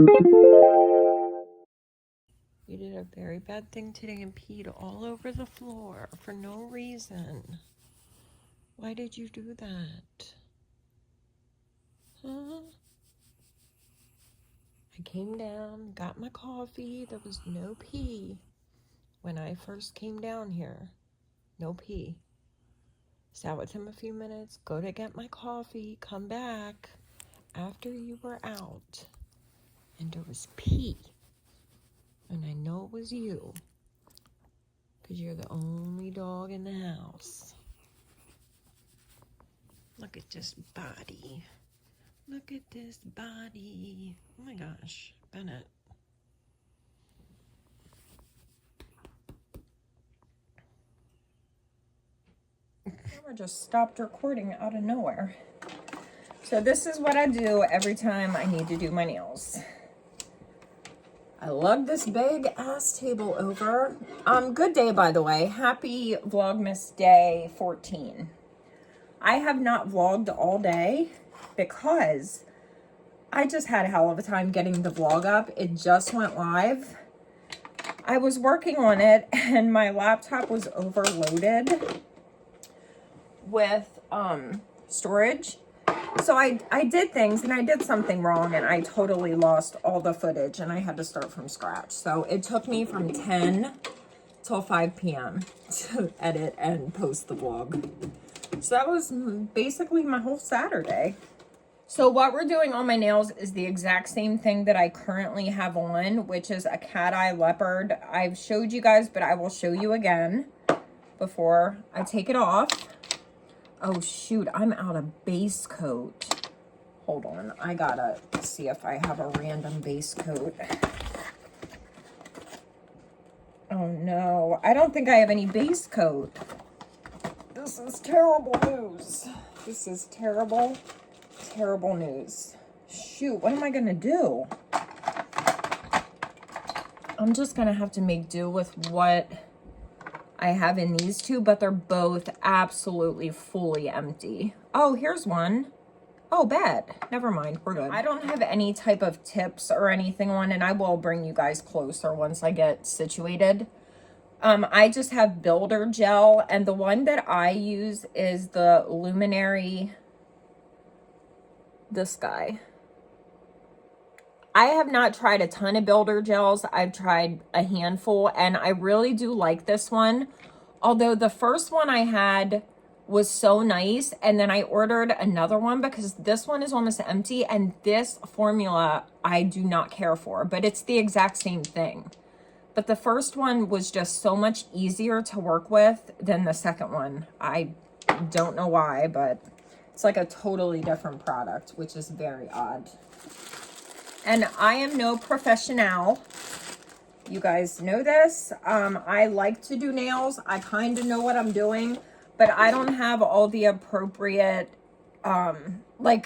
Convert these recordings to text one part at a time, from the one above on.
You did a very bad thing today and peed all over the floor for no reason. Why did you do that? Huh? I came down, got my coffee. There was no pee when I first came down here. No pee. Sat with him a few minutes, go to get my coffee, come back after you were out, and there was pee. And I know it was you, because you're the only dog in the house. Look at this body. Look at this body. Oh my gosh, Bennett. Camera just stopped recording out of nowhere. So this is what I do every time I need to do my nails. I lug this big ass table over. Good day, by the way. Happy Vlogmas day 14. I have not vlogged all day because I just had a hell of a time getting the vlog up. It just went live. I was working on it and my laptop was overloaded with storage. So I did things and I did something wrong and I totally lost all the footage and I had to start from scratch. So it took me from 10 till 5 p.m. to edit and post the vlog. So that was basically my whole Saturday. So what we're doing on my nails is the exact same thing that I currently have on, which is a cat eye leopard. I've showed you guys, but I will show you again before I take it off. Oh shoot, I'm out of base coat. Hold on, I gotta see if I have a random base coat. Oh no, I don't think I have any base coat. This is terrible news. This is terrible, terrible news. Shoot, what am I gonna do? I'm just gonna have to make do with what I have in these two, but they're both absolutely fully empty. Oh, here's one. Oh, bad. Never mind. We're good. I don't have any type of tips or anything on, and I will bring you guys closer once I get situated. I just have builder gel, and the one that I use is the Luminary, this guy. I have not tried a ton of builder gels. I've tried a handful and I really do like this one. Although the first one I had was so nice and then I ordered another one because this one is almost empty and this formula I do not care for, but it's the exact same thing. But the first one was just so much easier to work with than the second one. I don't know why, but it's like a totally different product, which is very odd. And I am no professional. You guys know this. I like to do nails. I kind of know what I'm doing, but I don't have all the appropriate, oh my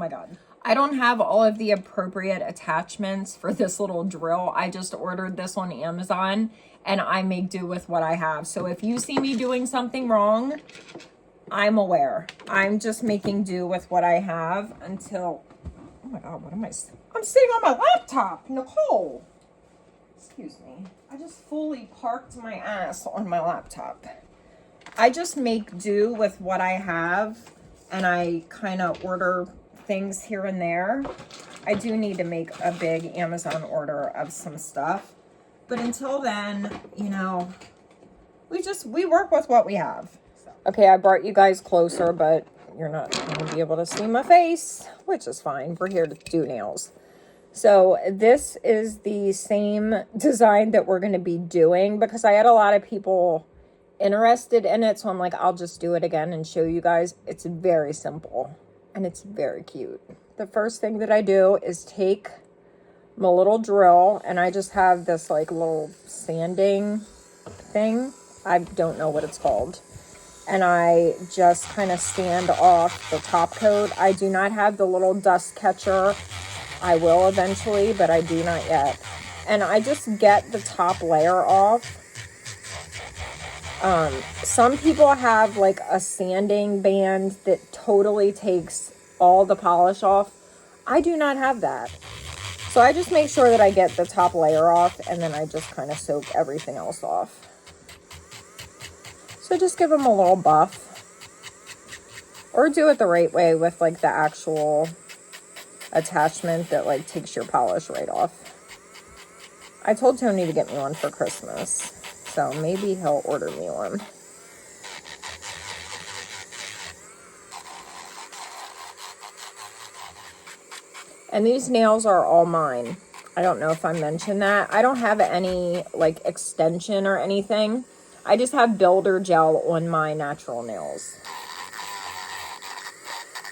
God. I don't have all of the appropriate attachments for this little drill. I just ordered this on Amazon and I make do with what I have. So if you see me doing something wrong, I'm aware. I'm just making do with what I have until... Oh my God, what am I? I'm sitting on my laptop, Nicole. Excuse me. I just fully parked my ass on my laptop. I just make do with what I have and I kind of order things here and there. I do need to make a big Amazon order of some stuff. But until then, you know, we work with what we have. Okay, I brought you guys closer, but you're not going to be able to see my face, which is fine. We're here to do nails. So this is the same design that we're going to be doing because I had a lot of people interested in it. So I'm like, I'll just do it again and show you guys. It's very simple and it's very cute. The first thing that I do is take my little drill and I just have this like little sanding thing. I don't know what it's called. And I just kind of sand off the top coat. I do not have the little dust catcher. I will eventually, but I do not yet. And I just get the top layer off. Some people have like a sanding band that totally takes all the polish off. I do not have that. So I just make sure that I get the top layer off, and then I just kind of soak everything else off. So just give them a little buff. Or do it the right way with like the actual attachment that like takes your polish right off. I told Tony to get me one for Christmas, so maybe he'll order me one. And these nails are all mine. I don't know if I mentioned that. I don't have any like extension or anything. I just have builder gel on my natural nails.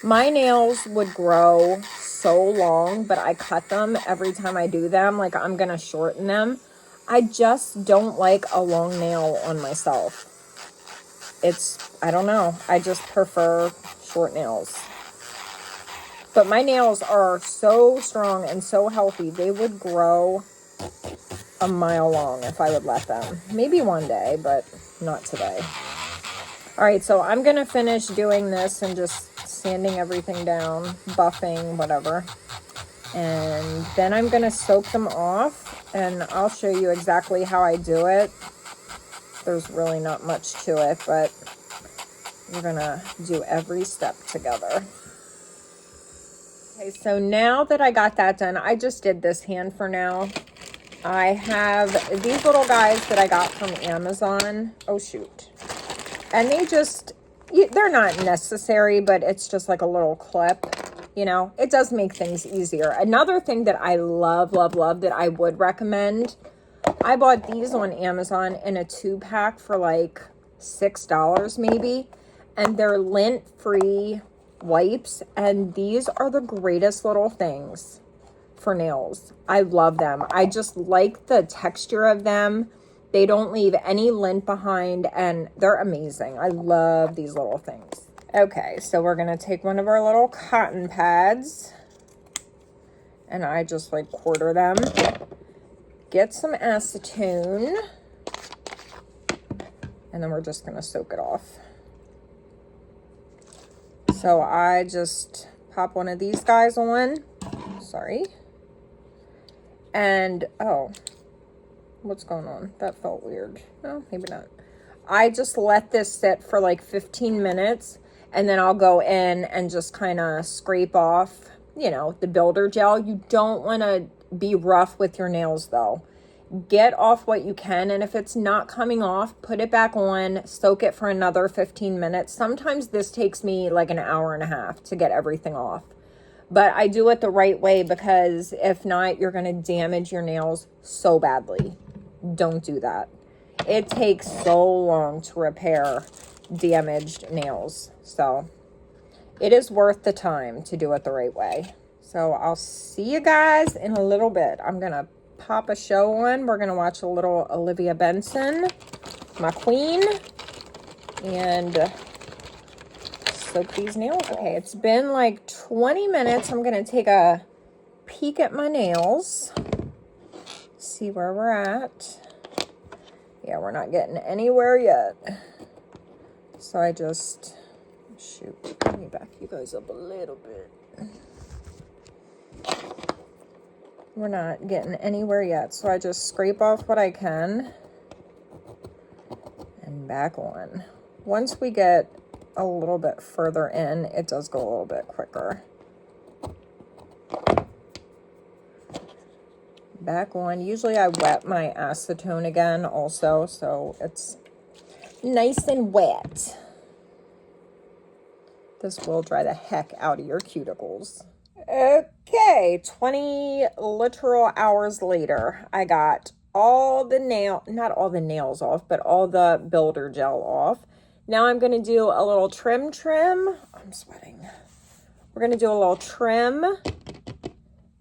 My nails would grow so long, but I cut them every time I do them. Like, I'm going to shorten them. I just don't like a long nail on myself. I don't know. I just prefer short nails. But my nails are so strong and so healthy. They would grow a mile long if I would let them. Maybe one day, but not today. All right, so I'm going to finish doing this and just sanding everything down, buffing, whatever. And then I'm going to soak them off, and I'll show you exactly how I do it. There's really not much to it, but we're going to do every step together. Okay, so now that I got that done, I just did this hand for now. I have these little guys that I got from Amazon. Oh, shoot. And they're not necessary, but it's just like a little clip, you know. It does make things easier. Another thing that I love, love, love that I would recommend, I bought these on Amazon in a 2-pack for like $6 maybe. And they're lint-free wipes. And these are the greatest little things for nails. I love them. I just like the texture of them. They don't leave any lint behind, and they're amazing. I love these little things. Okay, so we're going to take one of our little cotton pads, and I just like quarter them. Get some acetone, and then we're just going to soak it off. So I just pop one of these guys on. Sorry. And, oh, what's going on? That felt weird. No, maybe not. I just let this sit for like 15 minutes, and then I'll go in and just kind of scrape off, you know, the builder gel. You don't want to be rough with your nails though. Get off what you can, and if it's not coming off, put it back on, soak it for another 15 minutes. Sometimes this takes me like an hour and a half to get everything off. But I do it the right way, because if not, you're going to damage your nails so badly. Don't do that. It takes so long to repair damaged nails. So it is worth the time to do it the right way. So I'll see you guys in a little bit. I'm going to pop a show on. We're going to watch a little Olivia Benson, my queen, and soak these nails. Okay, it's been like 20 minutes. I'm going to take a peek at my nails. See where we're at. Yeah, we're not getting anywhere yet. So I just, shoot, let me back you guys up a little bit. We're not getting anywhere yet. So I just scrape off what I can and back on. Once we get a little bit further in, it does go a little bit quicker. Back on. Usually I wet my acetone again also, so it's nice and wet. This will dry the heck out of your cuticles. Okay, 20 literal hours later, I got all the not all the nails off, but all the builder gel off. Now I'm going to do a little trim. I'm sweating. We're going to do a little trim,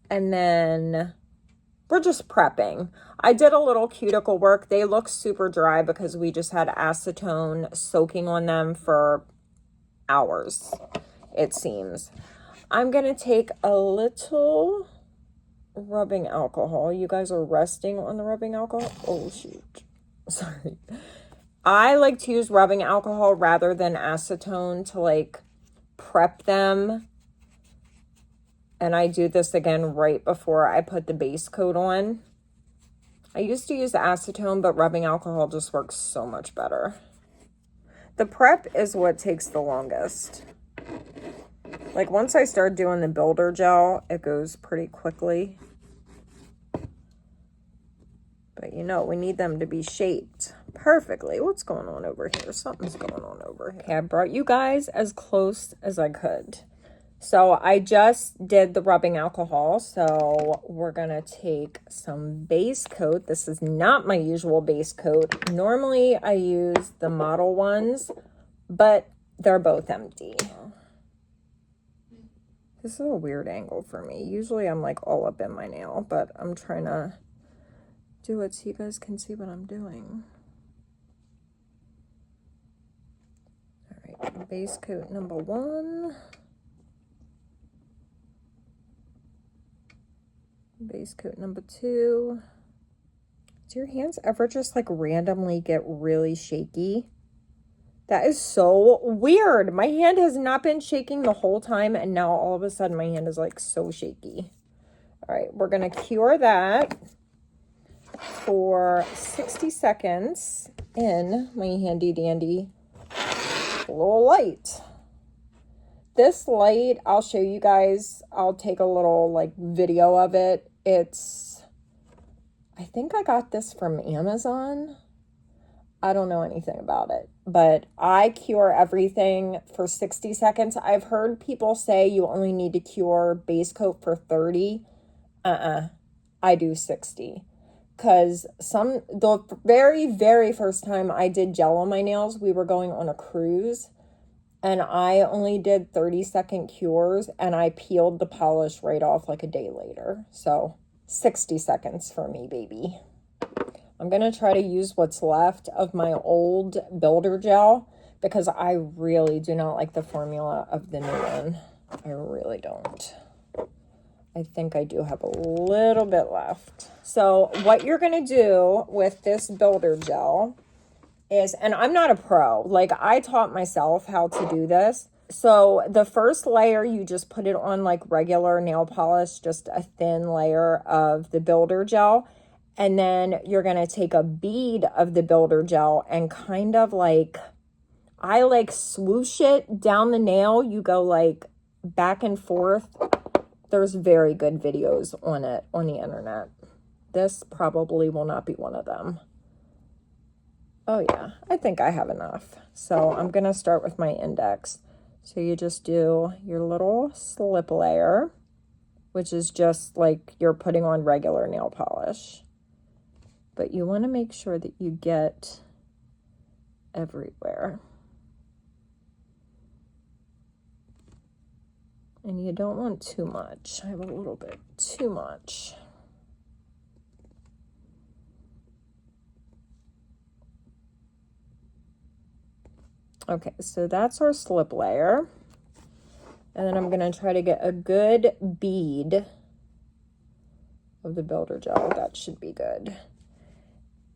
and then we're just prepping. I did a little cuticle work. They look super dry because we just had acetone soaking on them for hours, it seems. I'm going to take a little rubbing alcohol. You guys are resting on the rubbing alcohol? Oh, shoot. Sorry. I like to use rubbing alcohol rather than acetone to like prep them And I do this again right before I put the base coat on. I used to use acetone, but rubbing alcohol just works so much better. The prep is what takes the longest. Like once I start doing the builder gel, it goes pretty quickly. But you know, we need them to be shaped perfectly. What's going on over here? Something's going on over here. Okay, I brought you guys as close as I could. So I just did the rubbing alcohol. So we're going to take some base coat. This is not my usual base coat. Normally I use the model ones, but they're both empty. This is a weird angle for me. Usually I'm like all up in my nail, but I'm trying to do it so you guys can see what I'm doing. All right, base coat number 1. Base coat number 2. Do your hands ever just like randomly get really shaky? That is so weird. My hand has not been shaking the whole time, and now all of a sudden my hand is like so shaky. All right, we're gonna cure that for 60 seconds in my handy dandy little light. This light, I'll show you guys. I'll take a little like video of it. I think I got this from Amazon. I don't know anything about it, but I cure everything for 60 seconds. I've heard people say you only need to cure base coat for 30. I do 60. Because the very, very first time I did gel on my nails, we were going on a cruise, and I only did 30-second cures, and I peeled the polish right off like a day later. So 60 seconds for me, baby. I'm going to try to use what's left of my old builder gel because I really do not like the formula of the new one. I really don't. I think I do have a little bit left. So what you're going to do with this builder gel is, and I'm not a pro, like I taught myself how to do this. So the first layer, you just put it on like regular nail polish, just a thin layer of the builder gel. And then you're going to take a bead of the builder gel and kind of like, I like swoosh it down the nail. You go like back and forth. There's very good videos on it on the internet. This probably will not be one of them. Oh yeah, I think I have enough. So I'm going to start with my index. So you just do your little slip layer, which is just like you're putting on regular nail polish. But you want to make sure that you get everywhere. And you don't want too much. I have a little bit too much. Okay, so that's our slip layer. And then I'm going to try to get a good bead of the builder gel. That should be good.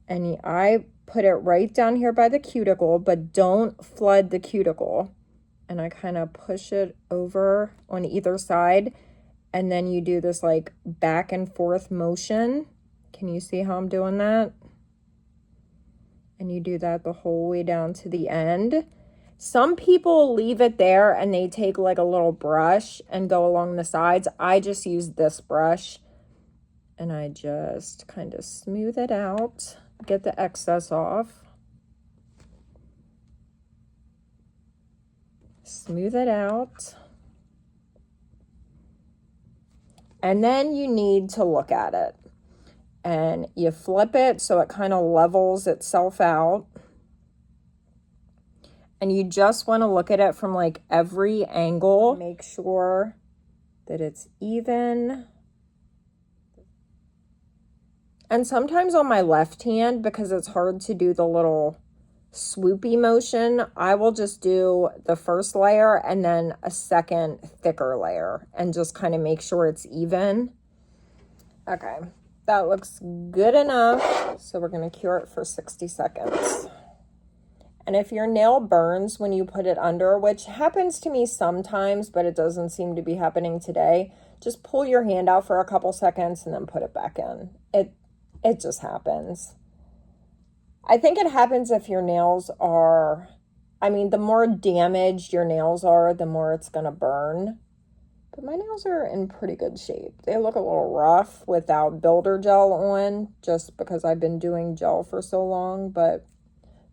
And I put it right down here by the cuticle, but don't flood the cuticle. And I kind of push it over on either side. And then you do this like back and forth motion. Can you see how I'm doing that? And you do that the whole way down to the end. Some people leave it there and they take like a little brush and go along the sides. I just use this brush and I just kind of smooth it out, get the excess off. Smooth it out. And then you need to look at it. And you flip it so it kind of levels itself out. And you just want to look at it from like every angle. Make sure that it's even. And sometimes on my left hand, because it's hard to do the little swoopy motion, I will just do the first layer and then a second thicker layer and just kind of make sure it's even. Okay, that looks good enough. So we're going to cure it for 60 seconds. And if your nail burns when you put it under, which happens to me sometimes, but it doesn't seem to be happening today, just pull your hand out for a couple seconds and then put it back in. It just happens. I think it happens if your nails are, I mean, the more damaged your nails are, the more it's going to burn. But my nails are in pretty good shape. They look a little rough without builder gel on, just because I've been doing gel for so long, but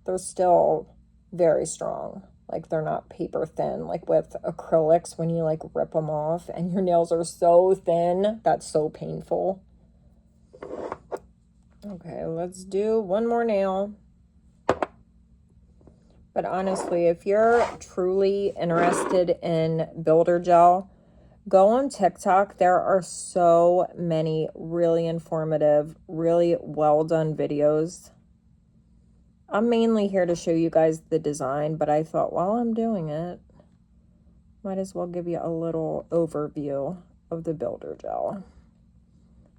they're still very strong. Like, they're not paper thin. Like with acrylics, when you like rip them off and your nails are so thin, that's so painful. Okay, let's do one more nail. But honestly, if you're truly interested in builder gel, go on TikTok. There are so many really informative, really well done videos. I'm mainly here to show you guys the design, but I thought while I'm doing it, might as well give you a little overview of the builder gel.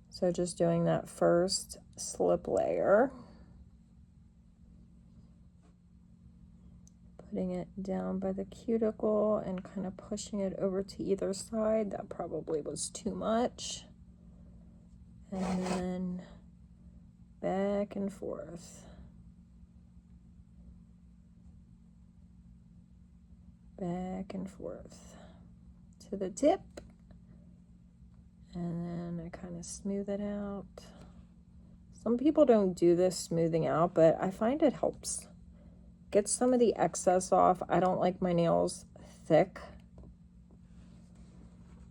So just doing that first slip layer. Putting it down by the cuticle and kind of pushing it over to either side. That probably was too much. And then back and forth. Back and forth to the tip. And then I kind of smooth it out. Some people don't do this smoothing out, but I find it helps. Get some of the excess off. I don't like my nails thick.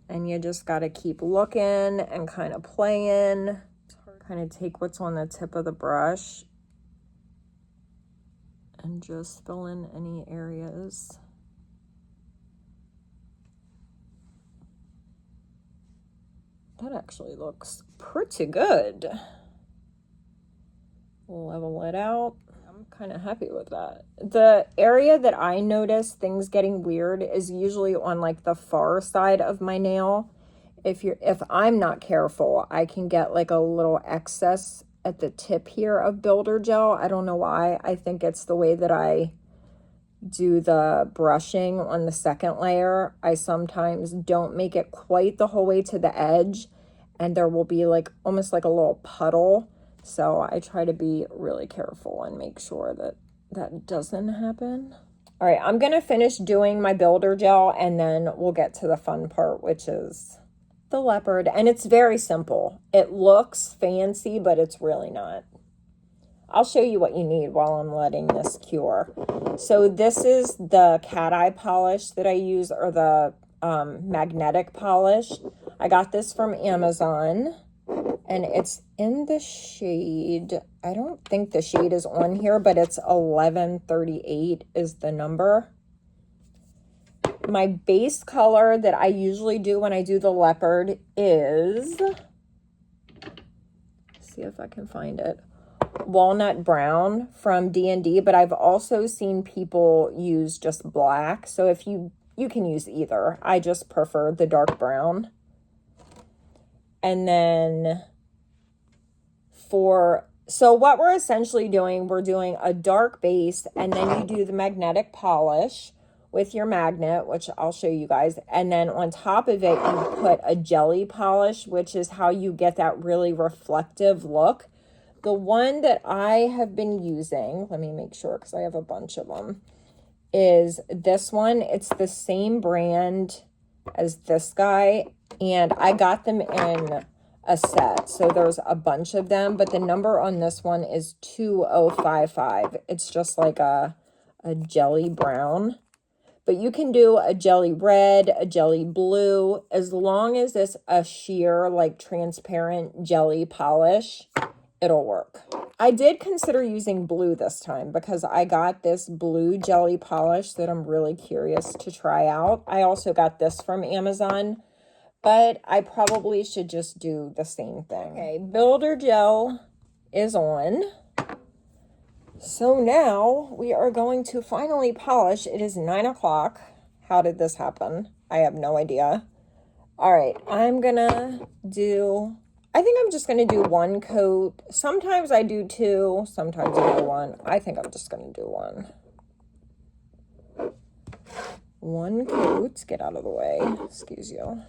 And you just got to keep looking and kind of playing. Kind of take what's on the tip of the brush and just fill in any areas. That actually looks pretty good. Level it out. I'm kind of happy with that. The area that I notice things getting weird is usually on like the far side of my nail. If I'm not careful, I can get like a little excess at the tip here of builder gel. I don't know why. I think it's the way that I do the brushing on the second layer. I sometimes don't make it quite the whole way to the edge, and there will be like almost like a little puddle. So I try to be really careful and make sure that that doesn't happen. All right, I'm gonna finish doing my builder gel and then we'll get to the fun part, which is the leopard. And it's very simple. It looks fancy, but it's really not. I'll show you what you need while I'm letting this cure. So this is the cat eye polish that I use, or the magnetic polish. I got this from Amazon and it's in the shade, I don't think the shade is on here, but it's 1138 is the number. My base color that I usually do when I do the leopard is, see if I can find it, walnut brown from D&D, but I've also seen people use just black. So if you can use either. I just prefer the dark brown. And then so what we're essentially doing, we're doing a dark base, and then you do the magnetic polish with your magnet, which I'll show you guys. And then on top of it, you put a jelly polish, which is how you get that really reflective look. The one that I have been using, let me make sure because I have a bunch of them, is this one. It's the same brand as this guy, and I got them in a set. So there's a bunch of them, but the number on this one is 2055. It's just like a jelly brown. But you can do a jelly red, a jelly blue, as long as it's a sheer, like transparent jelly polish, it'll work. I did consider using blue this time because I got this blue jelly polish that I'm really curious to try out. I also got this from Amazon, but I probably should just do the same thing. Okay, builder gel is on. So now we are going to finally polish. It is 9 o'clock. How did this happen? I have no idea. All right, I'm gonna do, I think I'm just gonna do one coat. Sometimes I do two, sometimes I do one. I think I'm just gonna do one. One coat, get out of the way, excuse you.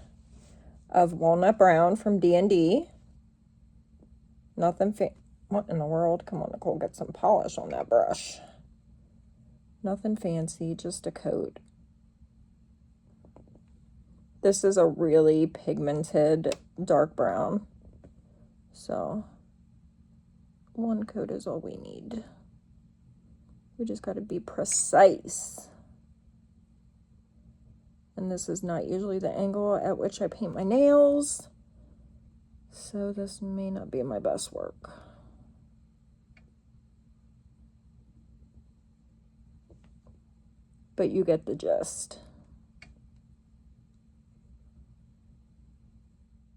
of walnut brown from D&D. Nothing what in the world? Come on, Nicole, get some polish on that brush. Nothing fancy, just a coat. This is a really pigmented dark brown. So one coat is all we need. We just got to be precise. And this is not usually the angle at which I paint my nails. So this may not be my best work. But you get the gist.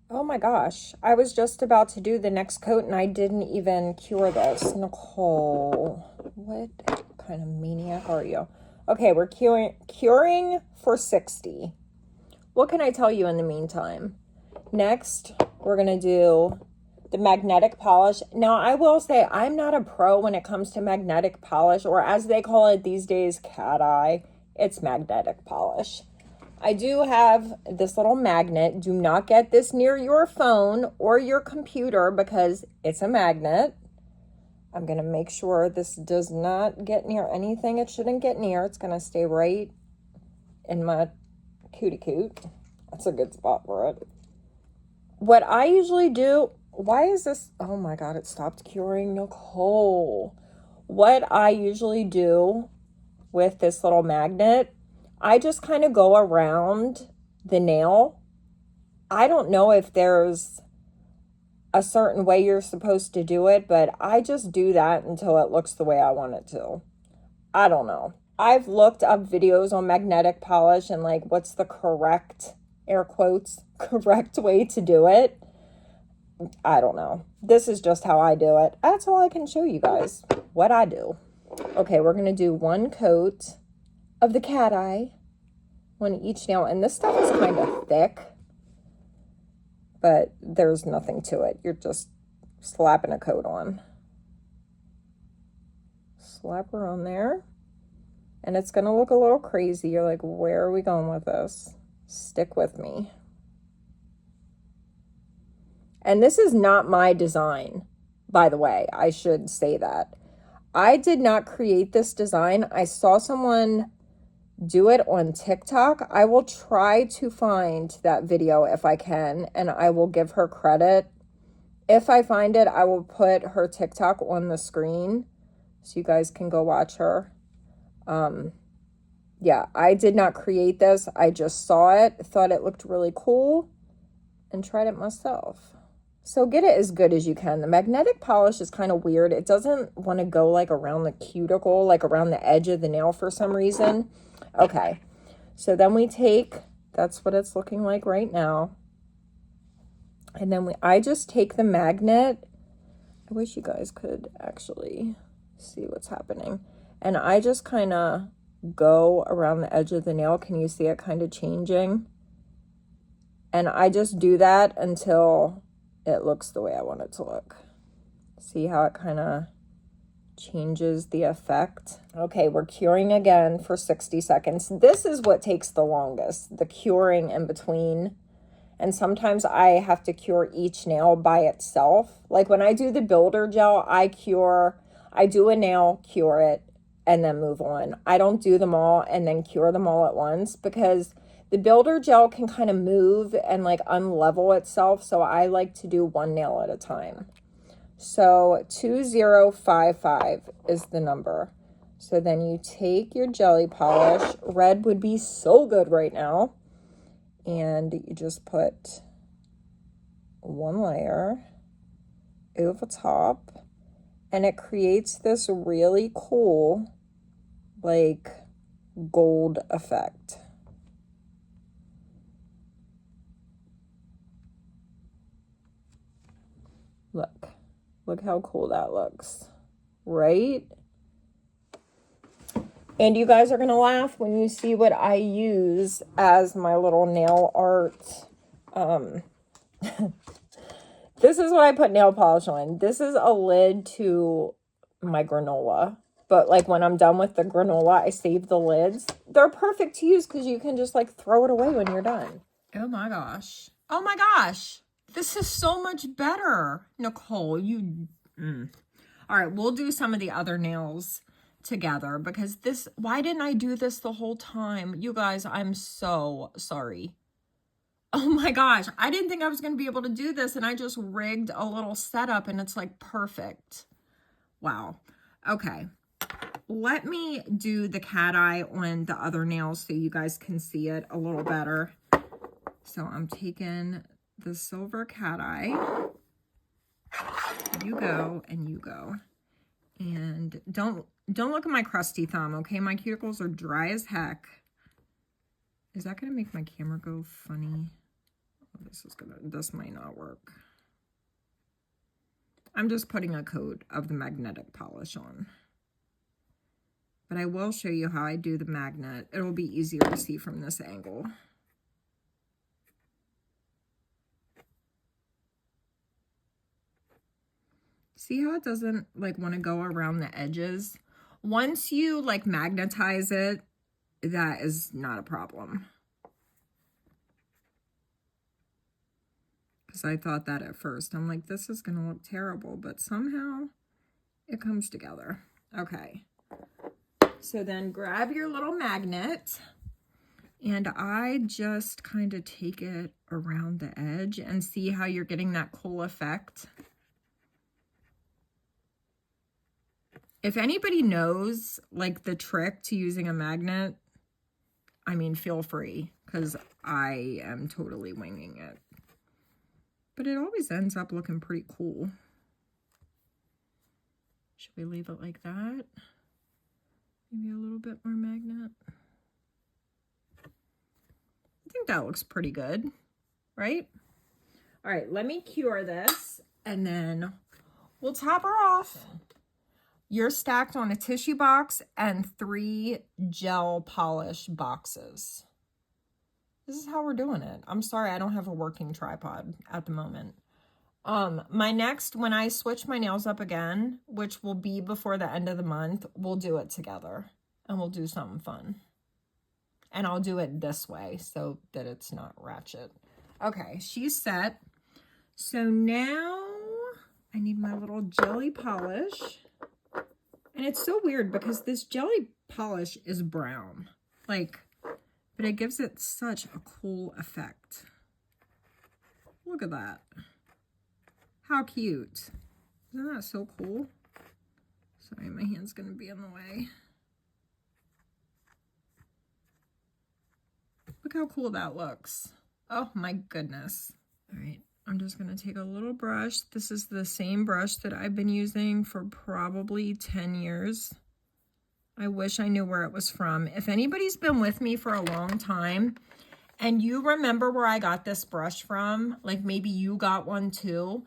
Oh my gosh, I was just about to do the next coat and I didn't even cure this. Nicole, what kind of maniac are you? Okay, we're curing for 60. What can I tell you in the meantime? Next, we're gonna do the magnetic polish. Now, I will say I'm not a pro when it comes to magnetic polish, or as they call it these days, cat eye. It's magnetic polish. I do have this little magnet. Do not get this near your phone or your computer because it's a magnet. I'm going to make sure this does not get near anything it shouldn't get near. It's going to stay right in my cootie coot. That's a good spot for it. What I usually do, why is this? Oh my God, it stopped curing, Nicole. What I usually do with this little magnet, I just kind of go around the nail. I don't know if there's a certain way you're supposed to do it, but I just do that until it looks the way I want it to. I don't know. I've looked up videos on magnetic polish and like what's the correct, air quotes, correct way to do it. I don't know. This is just how I do it. That's all I can show you guys, what I do. Okay, we're going to do one coat of the cat eye on each nail. And this stuff is kind of thick, but there's nothing to it. You're just slapping a coat on. Slap her on there. And it's going to look a little crazy. You're like, where are we going with this? Stick with me. And this is not my design, by the way. I should say that. I did not create this design. I saw someone do it on TikTok. I will try to find that video if I can, and I will give her credit. If I find it, I will put her TikTok on the screen so you guys can go watch her. Yeah, I did not create this. I just saw it, thought it looked really cool, and tried it myself. So get it as good as you can. The magnetic polish is kind of weird. It doesn't want to go like around the cuticle, like around the edge of the nail for some reason. Okay, so then we take, that's what it's looking like right now. And then I just take the magnet. I wish you guys could actually see what's happening. And I just kind of go around the edge of the nail. Can you see it kind of changing? And I just do that until it looks the way I want it to look. See how it kind of changes the effect? Okay, we're curing again for 60 seconds. This is what takes the longest, the curing in between. And sometimes I have to cure each nail by itself. Like when I do the builder gel, I do a nail, cure it, and then move on. I don't do them all and then cure them all at once because the builder gel can kind of move and like unlevel itself. So I like to do one nail at a time. So 2055 is the number. So then you take your jelly polish. Red would be so good right now. And you just put one layer over top. And it creates this really cool, like, gold effect. Look how cool that looks, right? And you guys are going to laugh when you see what I use as my little nail art. This is what I put nail polish on. This is a lid to my granola. But like when I'm done with the granola, I save the lids. They're perfect to use because you can just like throw it away when you're done. Oh my gosh. Oh my gosh. This is so much better. Nicole, you... All right, we'll do some of the other nails together because this... Why didn't I do this the whole time? You guys, I'm so sorry. Oh my gosh. I didn't think I was going to be able to do this, and I just rigged a little setup, and it's like perfect. Wow. Okay. Let me do the cat eye on the other nails so you guys can see it a little better. So I'm taking the silver cat eye. You go and you go. And don't look at my crusty thumb, okay? My cuticles are dry as heck. Is that gonna make my camera go funny? Oh, this might not work. I'm just putting a coat of the magnetic polish on. But I will show you how I do the magnet. It'll be easier to see from this angle. See how it doesn't like want to go around the edges? Once you like magnetize it, that is not a problem. Because I thought that at first. I'm like, this is going to look terrible, but somehow it comes together. Okay. So then grab your little magnet, and I just kind of take it around the edge and see how you're getting that cool effect. If anybody knows like the trick to using a magnet, I mean, feel free, because I am totally winging it. But it always ends up looking pretty cool. Should we leave it like that? Maybe a little bit more magnet. I think that looks pretty good, right? All right, let me cure this, and then we'll top her off. You're stacked on a tissue box and 3 gel polish boxes. This is how we're doing it. I'm sorry, I don't have a working tripod at the moment. My next, when I switch my nails up again, which will be before the end of the month, we'll do it together and we'll do something fun. And I'll do it this way so that it's not ratchet. Okay, she's set. So now I need my little jelly polish. And it's so weird because this jelly polish is brown. Like, but it gives it such a cool effect. Look at that. How cute. Isn't that so cool? Sorry, my hand's gonna be in the way. Look how cool that looks. Oh my goodness. All right, I'm just gonna take a little brush. This is the same brush that I've been using for probably 10 years. I wish I knew where it was from. If anybody's been with me for a long time and you remember where I got this brush from, like maybe you got one too,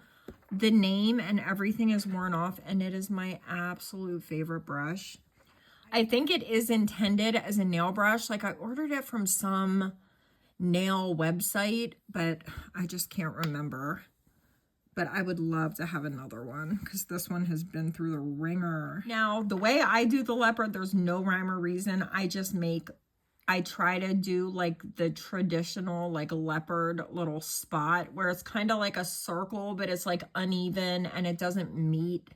the name and everything is worn off, and it is my absolute favorite brush. I think it is intended as a nail brush. Like I ordered it from some nail website, but I just can't remember. But I would love to have another one because this one has been through the ringer. Now, the way I do the leopard, there's no rhyme or reason. I try to do like the traditional like leopard little spot where it's kind of like a circle, but it's like uneven and it doesn't meet.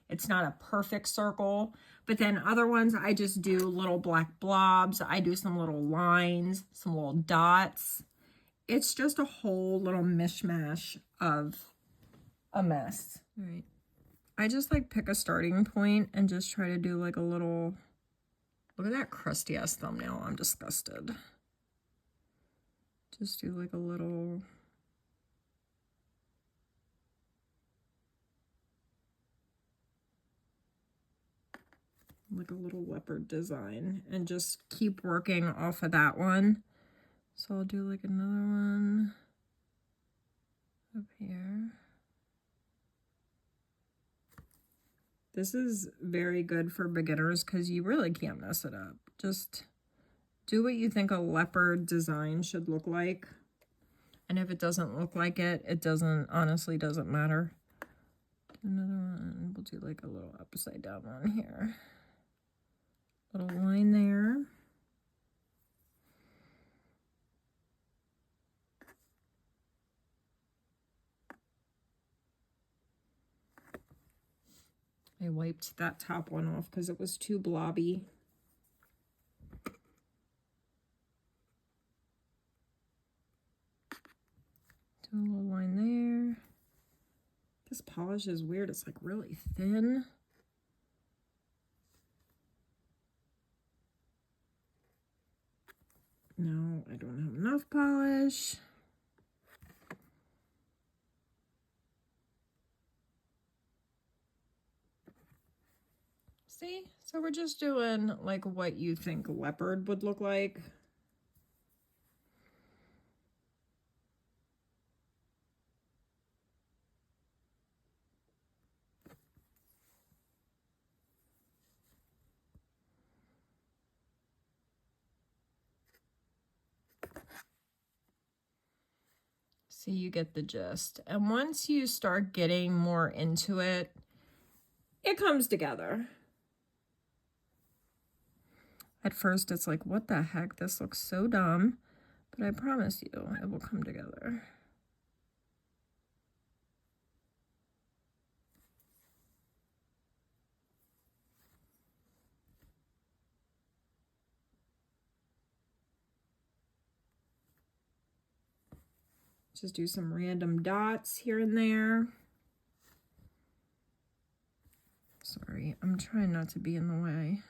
It's not a perfect circle. But then other ones, I just do little black blobs. I do some little lines, some little dots. It's just a whole little mishmash of a mess. All right. I just like pick a starting point and just try to do like a little, look at that crusty ass thumbnail. I'm disgusted. Just do like a little, leopard design and just keep working off of that one. So I'll do like another one up here. This is very good for beginners because you really can't mess it up. Just do what you think a leopard design should look like. And if it doesn't look like it, it honestly doesn't matter. Another one, we'll do like a little upside down one here. Little line there. I wiped that top one off because it was too blobby. Do a little line there. This polish is weird. It's like really thin. No, I don't have enough polish. See? So we're just doing like what you think leopard would look like. So you get the gist. And once you start getting more into it, it comes together. At first it's like, what the heck? This looks so dumb. But I promise you, it will come together. Just do some random dots here and there. Sorry, I'm trying not to be in the way.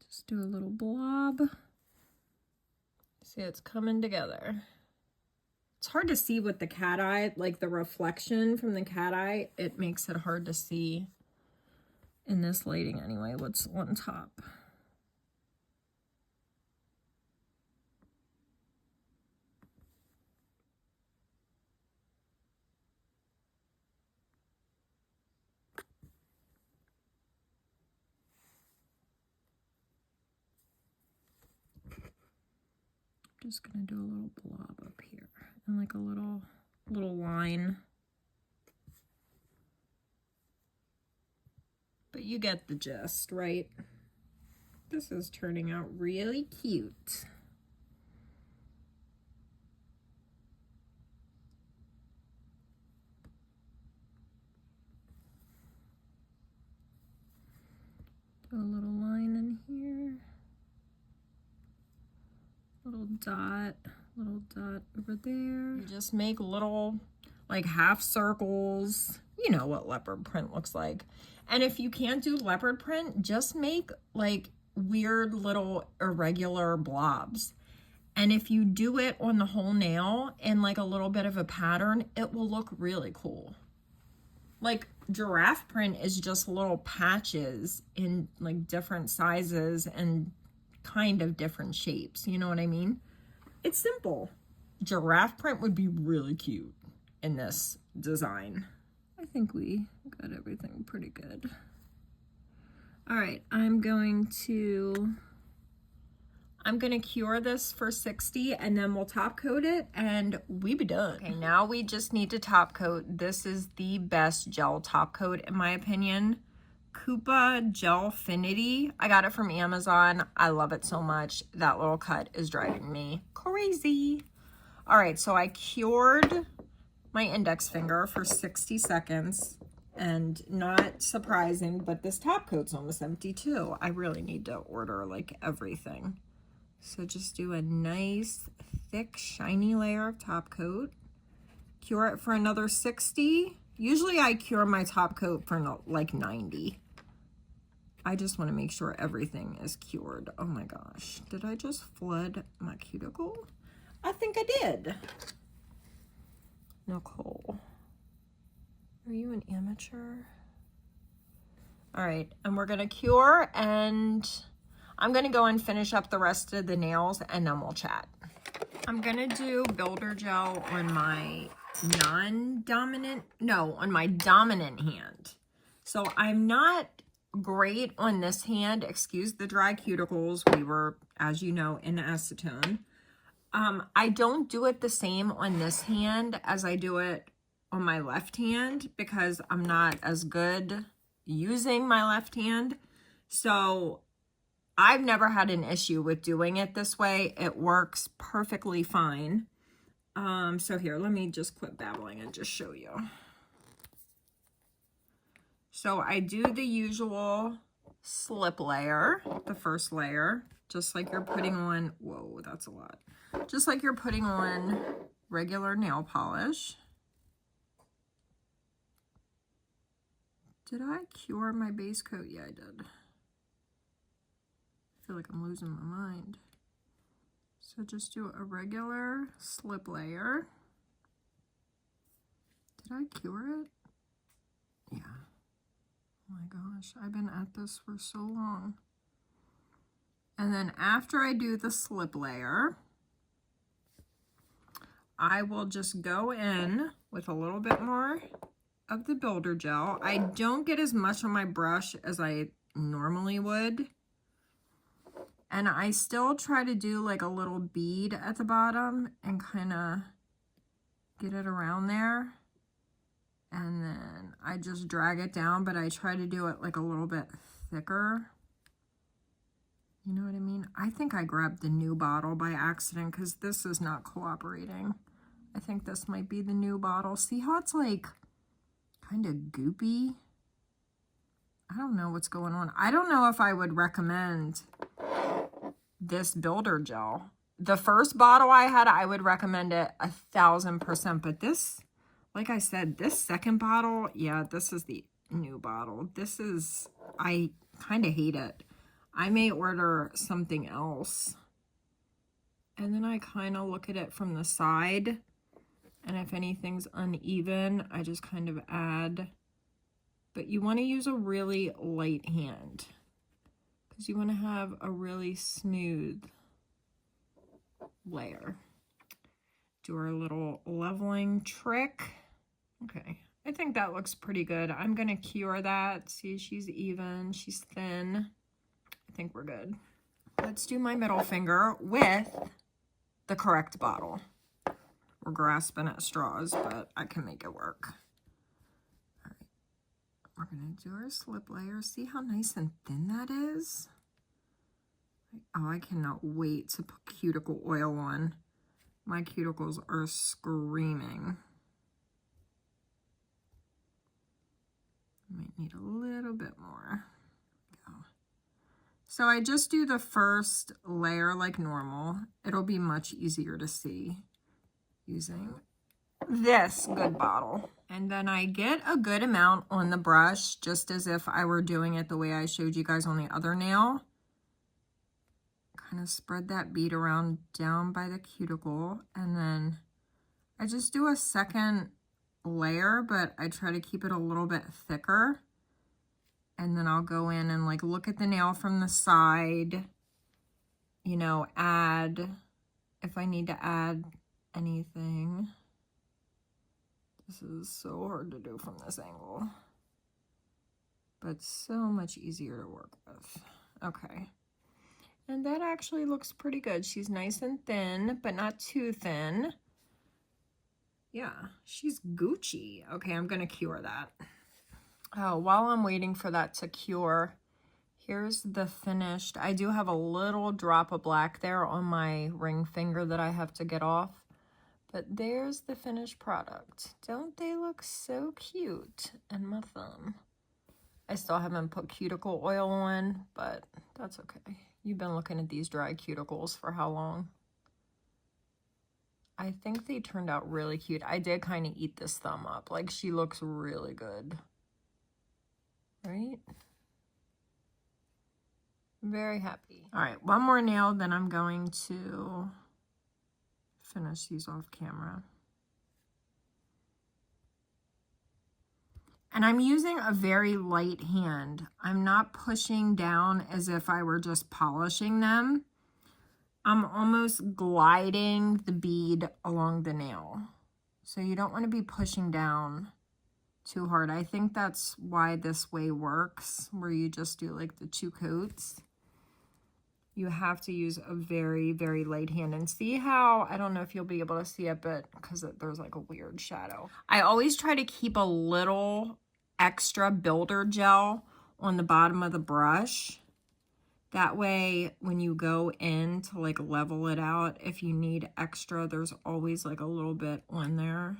Just do a little blob. See, it's coming together. It's hard to see with the cat eye, like the reflection from the cat eye, it makes it hard to see in this lighting anyway, what's on top. Just gonna do a little blob up here and like a little line. But you get the gist, right? This is turning out really cute. Do a little line in here. Little dot over there. You just make little like half circles. You know what leopard print looks like. And if you can't do leopard print, just make like weird little irregular blobs. And if you do it on the whole nail in like a little bit of a pattern, it will look really cool. Like giraffe print is just little patches in like different sizes and kind of different shapes, you know what I mean? It's simple. Giraffe print would be really cute in this design. I think we got everything pretty good. All right, I'm gonna cure this for 60 and then we'll top coat it and we be done. Okay, now we just need to top coat. This is the best gel top coat in my opinion. Koopa Gelfinity. I got it from Amazon. I love it so much. That little cut is driving me crazy. All right, so I cured my index finger for 60 seconds and not surprising, but this top coat's almost empty too. I really need to order like everything. So just do a nice thick shiny layer of top coat. Cure it for another 60. Usually I cure my top coat for like 90. I just want to make sure everything is cured. Oh my gosh. Did I just flood my cuticle? I think I did. Nicole, are you an amateur? All right, and we're going to cure and I'm going to go and finish up the rest of the nails and then we'll chat. I'm going to do builder gel on my on my dominant hand. So I'm not great on this hand. Excuse the dry cuticles. We were, as you know, in acetone. I don't do it the same on this hand as I do it on my left hand because I'm not as good using my left hand. So I've never had an issue with doing it this way. It works perfectly fine. So here, let me just quit babbling and just show you. So I do the usual slip layer, the first layer, just like you're putting on, whoa, that's a lot. Just like you're putting on regular nail polish. Did I cure my base coat? Yeah, I did. I feel like I'm losing my mind. So just do a regular slip layer. Did I cure it? Yeah. Oh my gosh, I've been at this for so long. And then after I do the slip layer, I will just go in with a little bit more of the builder gel. I don't get as much on my brush as I normally would. And I still try to do like a little bead at the bottom and kind of get it around there. And then I just drag it down, but I try to do it like a little bit thicker. You know what I mean? I think I grabbed the new bottle by accident because this is not cooperating. I think this might be the new bottle. See how it's like kind of goopy? I don't know what's going on. I don't know if I would recommend this builder gel. The first bottle I had, I would recommend it 1000%. But this, like I said, this second bottle, yeah, this is the new bottle. This is, I kind of hate it. I may order something else. And then I kind of look at it from the side. And if anything's uneven, I just kind of add. But you want to use a really light hand because you want to have a really smooth layer. Do our little leveling trick. Okay, I think that looks pretty good. I'm going to cure that. See, she's even, she's thin. I think we're good. Let's do my middle finger with the correct bottle. We're grasping at straws, but I can make it work. All right, we're going to do our slip layer. See how nice and thin that is? Oh, I cannot wait to put cuticle oil on. My cuticles are screaming. Might need a little bit more. So I just do the first layer like normal. It'll be much easier to see using this good bottle. And then I get a good amount on the brush, just as if I were doing it the way I showed you guys on the other nail. Kind of spread that bead around down by the cuticle, and then I just do a second layer, but I try to keep it a little bit thicker. And then I'll go in and like look at the nail from the side, you know, add, if I need to add anything. This is so hard to do from this angle, but so much easier to work with. Okay. And that actually looks pretty good. She's nice and thin, but not too thin. Yeah, she's Gucci. Okay, I'm gonna cure that. Oh, while I'm waiting for that to cure, here's the finished. I do have a little drop of black there on my ring finger that I have to get off. But there's the finished product. Don't they look so cute? And my thumb. I still haven't put cuticle oil on, but that's okay. You've been looking at these dry cuticles for how long? I think they turned out really cute. I did kind of eat this thumb up. Like, she looks really good. Right? Very happy. All right, one more nail, then I'm going to finish these off camera. And I'm using a very light hand. I'm not pushing down as if I were just polishing them. I'm almost gliding the bead along the nail. So you don't want to be pushing down too hard. I think that's why this way works, where you just do like the 2 coats. You have to use a very, very light hand. And see how, I don't know if you'll be able to see it, but because there's like a weird shadow. I always try to keep a little extra builder gel on the bottom of the brush. That way, when you go in to like level it out, if you need extra, there's always like a little bit on there.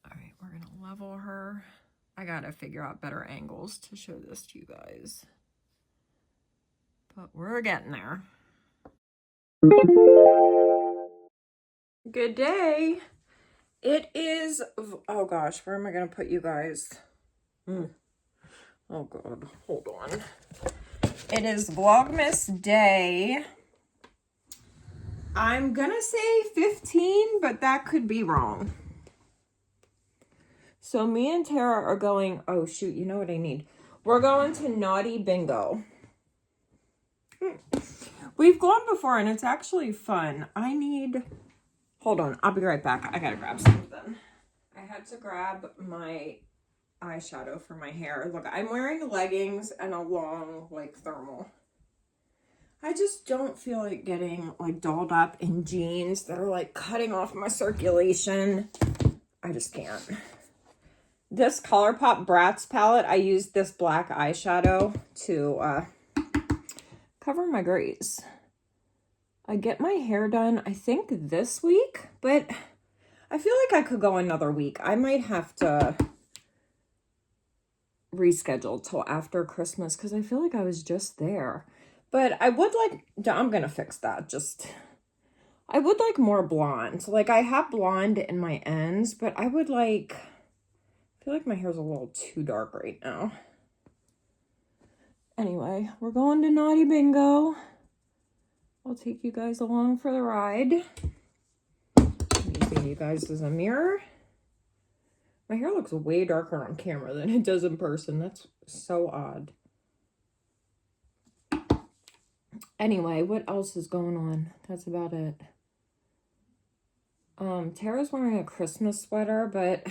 All right, we're gonna level her. I gotta figure out better angles to show this to you guys. But we're getting there. Good day. It is, oh gosh, where am I gonna put you guys? Oh God, hold on. It is Vlogmas day. I'm gonna say 15, but that could be wrong. So me and Tara are going, oh shoot, you know what I need? We're going to Naughty Bingo. We've gone before and it's actually fun. Hold on, I'll be right back. I gotta grab something. I had to grab my eyeshadow for my hair. Look, I'm wearing leggings and a long, like, thermal. I just don't feel like getting, like, dolled up in jeans that are, like, cutting off my circulation. I just can't. This ColourPop Bratz palette, I used this black eyeshadow to cover my grays. I get my hair done, I think, this week, but I feel like I could go another week. I might have to reschedule till after Christmas because I feel like I was just there. But I would like, I'm going to fix that. I would like more blonde. Like, I have blonde in my ends, but I would like, I feel like my hair's a little too dark right now. Anyway, we're going to Naughty Bingo. I'll take you guys along for the ride. I'm using you guys as a mirror. My hair looks way darker on camera than it does in person. That's so odd. Anyway, what else is going on? That's about it. Tara's wearing a Christmas sweater, but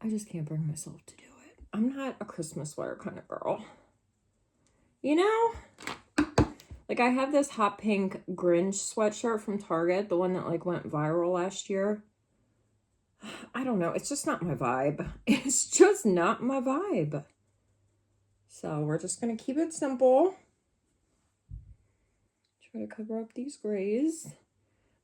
I just can't bring myself to do it. I'm not a Christmas sweater kind of girl. You know? Like, I have this hot pink Grinch sweatshirt from Target, the one that, like, went viral last year. I don't know. It's just not my vibe. It's just not my vibe. So we're just going to keep it simple. Try to cover up these grays.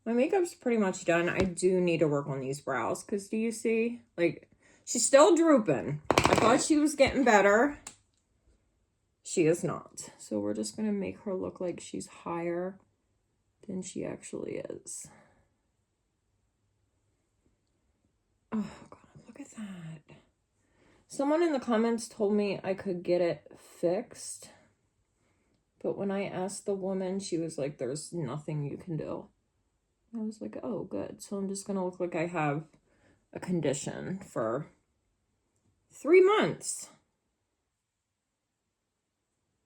My makeup's pretty much done. I do need to work on these brows because do you see? Like, she's still drooping. I thought she was getting better. She is not. So we're just going to make her look like she's higher than she actually is. Oh, God, look at that. Someone in the comments told me I could get it fixed. But when I asked the woman, she was like, there's nothing you can do. I was like, oh, good. So I'm just going to look like I have a condition for 3 months.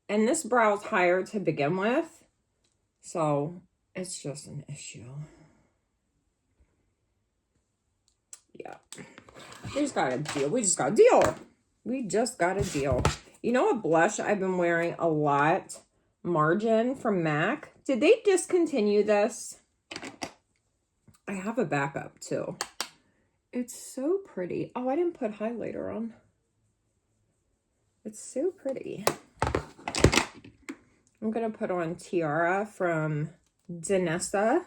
And this brow's higher to begin with. So it's just an issue. Yeah. We just got a deal. We just got a deal. We just got a deal. You know what blush I've been wearing a lot? Margin from MAC. Did they discontinue this? I have a backup too. It's so pretty. Oh, I didn't put highlighter on. It's so pretty. I'm going to put on Tiara from Danessa.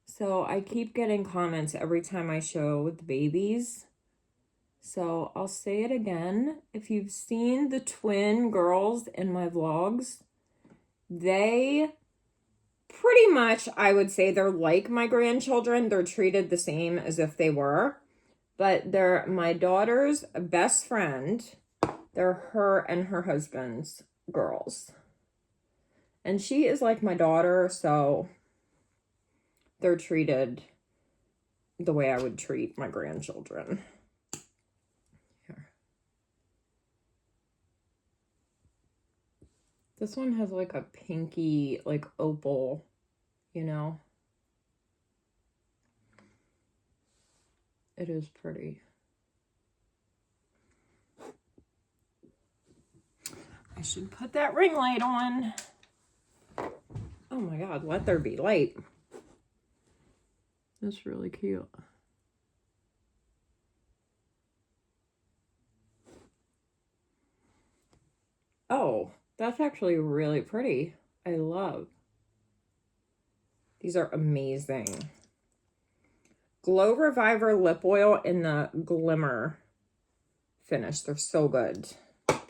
So I keep getting comments every time I show the babies. So I'll say it again. If you've seen the twin girls in my vlogs, they pretty much, I would say they're like my grandchildren. They're treated the same as if they were. But they're my daughter's best friend. They're her and her husband's girls. And she is like my daughter, so they're treated the way I would treat my grandchildren. Here. This one has like a pinky, like opal, you know? It is pretty. I should put that ring light on. Oh my God, let there be light. That's really cute. Oh, that's actually really pretty. I love. These are amazing. Glow Reviver lip oil in the glimmer finish. They're so good. All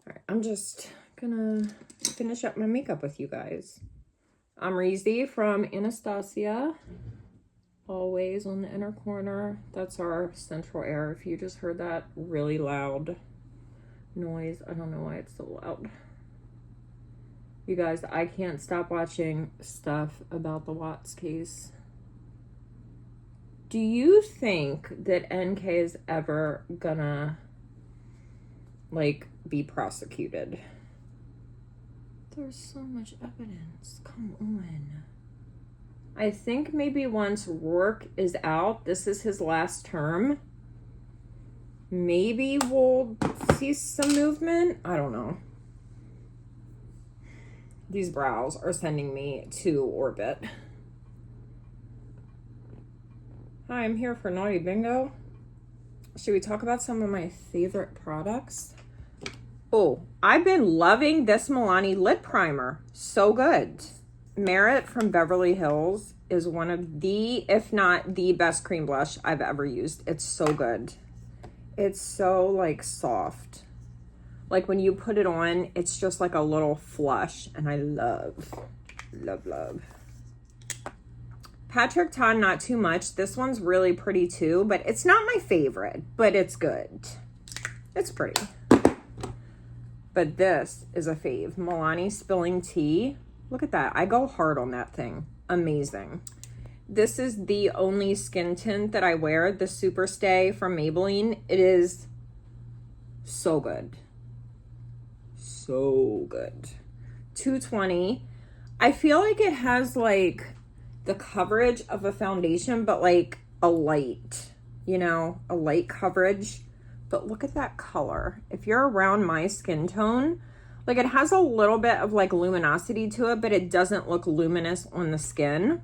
right, I'm just gonna finish up my makeup with you guys. I'm Reezy from Anastasia. Always on the inner corner. That's our central air. If you just heard that really loud noise, I don't know why it's so loud. You guys, I can't stop watching stuff about the Watts case. Do you think that NK is ever gonna, like, be prosecuted? There's so much evidence. Come on. I think maybe once Rourke is out, this is his last term, maybe we'll see some movement. I don't know. These brows are sending me to orbit. Hi, I'm here for Naughty Bingo. Should we talk about some of my favorite products? Oh, I've been loving this Milani lip primer. So good. Merit from Beverly Hills is one of the, if not the best cream blush I've ever used. It's so good. It's so like soft. Like when you put it on, it's just like a little flush, and I love, love, love. Patrick Ta, not too much. This one's really pretty too, but it's not my favorite, but it's good. It's pretty. But this is a fave. Milani Spilling Tea. Look at that. I go hard on that thing. Amazing. This is the only skin tint that I wear, the Super Stay from Maybelline. It is so good. So good. $2.20. I feel like it has like the coverage of a foundation, but like a light, you know, a light coverage. But look at that color. If you're around my skin tone, like it has a little bit of like luminosity to it, but it doesn't look luminous on the skin.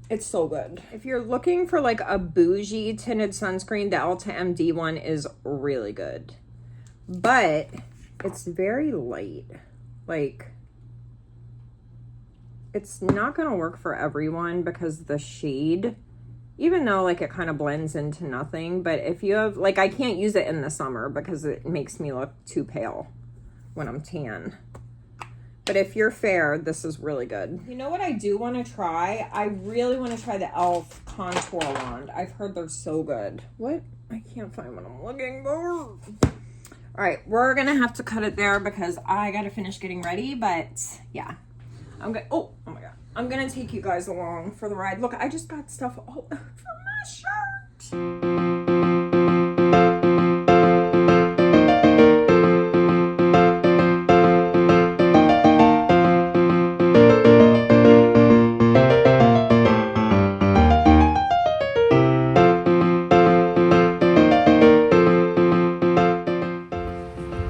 It's so good. If you're looking for like a bougie tinted sunscreen, the Ulta MD one is really good. But it's very light. Like, it's not gonna work for everyone because the shade, even though like it kind of blends into nothing, but if you have, like, I can't use it in the summer because it makes me look too pale when I'm tan. But if you're fair, this is really good. You know what I do want to try? I really want to try the e.l.f. contour wand. I've heard they're so good. What? I can't find what I'm looking for. All right, we're gonna have to cut it there because I gotta finish getting ready, but yeah. I'm gonna, oh my God. I'm gonna take you guys along for the ride. Look, I just got stuff all over my shirt.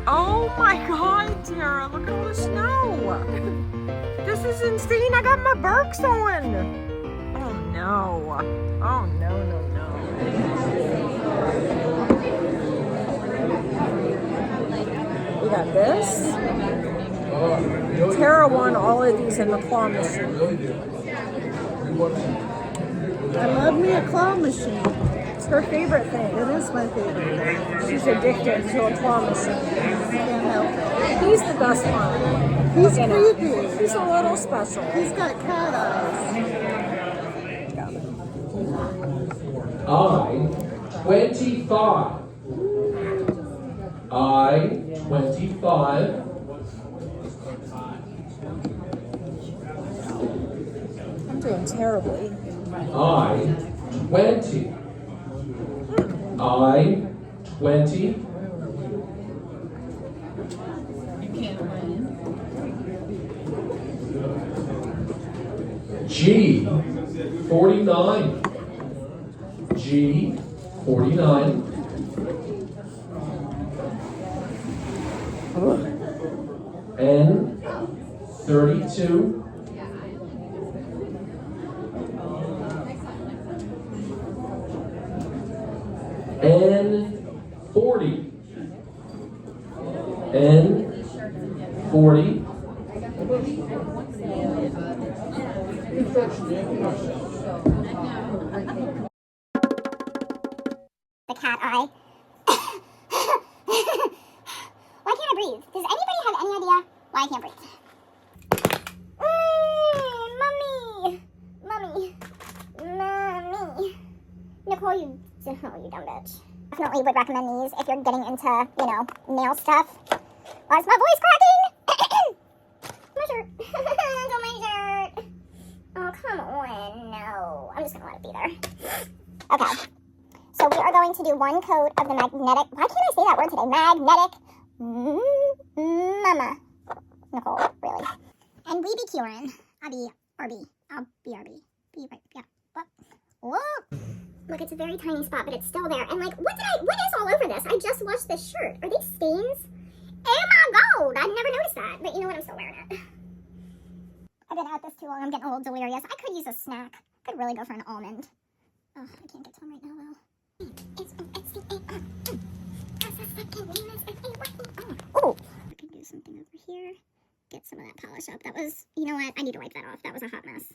Oh my God, Tara, look at all the snow. This is insane. I got my Birks on. Oh no. Oh no, no, no. We got this. Tara won all of these in the claw machine. I love me a claw machine. It's her favorite thing. It is my favorite. She's addicted to a claw machine. Can't help it. He's the best one. He's creepy. He's a little special. He's got cat eyes. I-25. I-25. I'm doing terribly. I-20. I-20. G49. G49. N 32. N 40. N 40. The cat eye. Why can't I breathe? Does anybody have any idea why I can't breathe? Mommy. Nicole, you dumb bitch. Definitely would recommend these if you're getting into, nail stuff. Why is my voice cracking? My shirt. Don't my shirt. Oh, come on. No. I'm just gonna let it be there. Okay. So we are going to do one coat of the magnetic. Why can't I say that word today? Magnetic mama. Nicole, really. And we be curing. I'll be RB. Be right. Yeah. Whoa. Look, it's a very tiny spot, but it's still there. And like, what is all over this? I just washed this shirt. Are they stains? Oh my god, I never noticed that. But you know what? I'm still wearing it. I've been at this too long. I'm getting a little delirious. I could use a snack. I could really go for an almond. Oh, I can't get to them right now though. Oh, I can do something over here. Get some of that polish up. That was, you know what? I need to wipe that off. That was a hot mess.